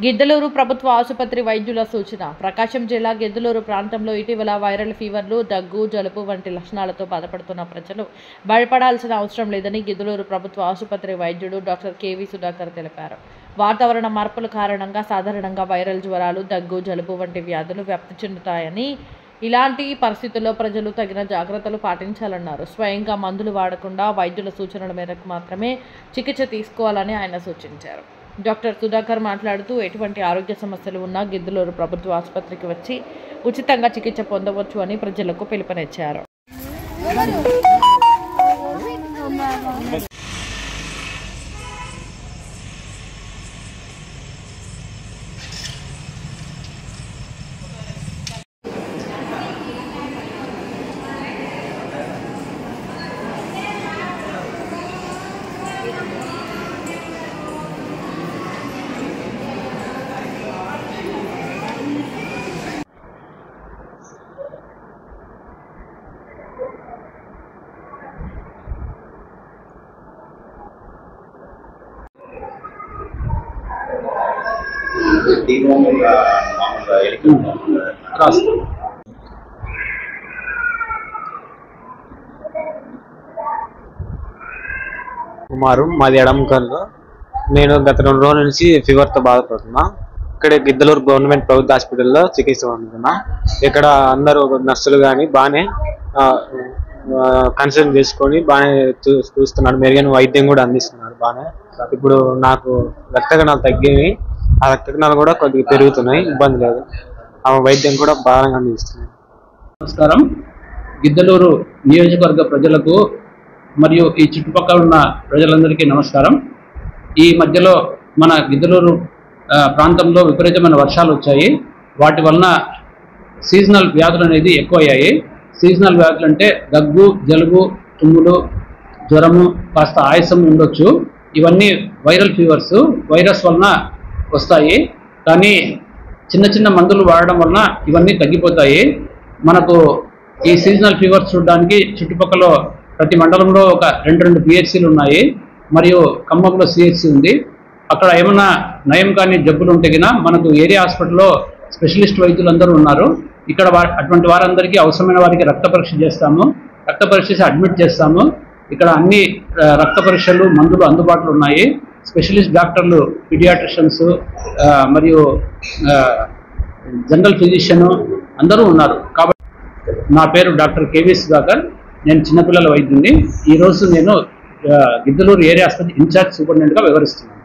గిద్దలూరు ప్రభుత్వ ఆసుపత్రి వైద్యుల సూచన. ప్రకాశం జిల్లా గిద్దలూరు ప్రాంతంలో ఇటీవల వైరల్ ఫీవర్లు, దగ్గు, జలుబు వంటి లక్షణాలతో బాధపడుతున్న ప్రజలు భయపడాల్సిన అవసరం లేదని గిద్దలూరు ప్రభుత్వ ఆసుపత్రి వైద్యుడు డాక్టర్ కెవి సుధాకర్ తెలిపారు. వాతావరణ మార్పుల కారణంగా సాధారణంగా వైరల్ జ్వరాలు, దగ్గు, జలుబు వంటి వ్యాధులు వ్యాప్తి చెందుతాయని, ఇలాంటి పరిస్థితుల్లో ప్రజలు తగిన జాగ్రత్తలు పాటించాలన్నారు. స్వయంగా మందులు వాడకుండా వైద్యుల సూచనల మేరకు మాత్రమే చికిత్స తీసుకోవాలని ఆయన సూచించారు. డాక్టర్ సుధాకర్ మాట్లాడుతూ, ఎటువంటి ఆరోగ్య సమస్యలు ఉన్నా గిద్దలూరు ప్రభుత్వ ఆసుపత్రికి వచ్చి ఉచితంగా చికిత్స పొందవచ్చు అని ప్రజలకు పిలుపునిచ్చారు. కుమారు, మాది ఎడమకల్లో. నేను గత 2 రోజుల నుంచి ఫీవర్తో బాధపడుతున్నా. ఇక్కడ గిద్దలూరు గవర్నమెంట్ ప్రభుత్వ హాస్పిటల్లో చికిత్స పొందుతున్నా. ఇక్కడ అందరూ నర్సులు కానీ బాగానే కన్సల్ట్ చేసుకొని బాగానే చూస్తున్నారు. మెరుగైన వైద్యం కూడా అందిస్తున్నారు బాగానే. ఇప్పుడు నాకు రక్త కణాలు తగ్గినాయి, ఆ రక్త కణాలు కూడా కొద్దిగా పెరుగుతున్నాయి, ఇబ్బంది లేదు. ఆ వైద్యం కూడా బాగా అందిస్తున్నాయి. నమస్కారం. గిద్దలూరు నియోజకవర్గ ప్రజలకు మరియు ఈ చుట్టుపక్కల ఉన్న ప్రజలందరికీ నమస్కారం. ఈ మధ్యలో మన గిద్దలూరు ప్రాంతంలో విపరీతమైన వర్షాలు వచ్చాయి. వాటి వలన సీజనల్ వ్యాధులు అనేది ఎక్కువయ్యాయి. సీజనల్ వ్యాధులు అంటే దగ్గు, జలుబు, తుమ్ములు, జ్వరము, కాస్త ఆయాసం ఉండొచ్చు. ఇవన్నీ వైరల్ ఫీవర్స్, వైరస్ వలన వస్తాయి. కానీ చిన్న చిన్న మందులు వాడడం వలన ఇవన్నీ తగ్గిపోతాయి. మనకు ఈ సీజనల్ ఫీవర్స్ చూడడానికి చుట్టుపక్కల ప్రతి మండలంలో ఒక 2 పిహెచ్సిలు ఉన్నాయి, మరియు ఖమ్మంలో సిహెచ్సి ఉంది. అక్కడ ఏమన్నా నయం కాని జబ్బులు ఉంటే గినా మనకు ఏరియా హాస్పిటల్లో స్పెషలిస్ట్ వైద్యులు అందరూ ఉన్నారు. ఇక్కడ అటువంటి వారందరికీ అవసరమైన వారికి రక్త పరీక్ష చేస్తాము, రక్త పరీక్ష చేసి అడ్మిట్ చేస్తాము. ఇక్కడ అన్ని రక్త పరీక్షలు, మందులు అందుబాటులో ఉన్నాయి. స్పెషలిస్ట్ డాక్టర్లు, పీడియాట్రిషియన్స్ మరియు జనరల్ ఫిజిషియన్ అందరూ ఉన్నారు. కాబట్టి నా పేరు డాక్టర్ కెవి సుధాకర్. నేను చిన్నపిల్లల వైద్యుడిని. ఈరోజు నేను గిద్దలూరు ఏరియా హాస్పిటల్ ఇన్ఛార్జ్ సూపరింటెండెంట్గా వ్యవహరిస్తున్నాను.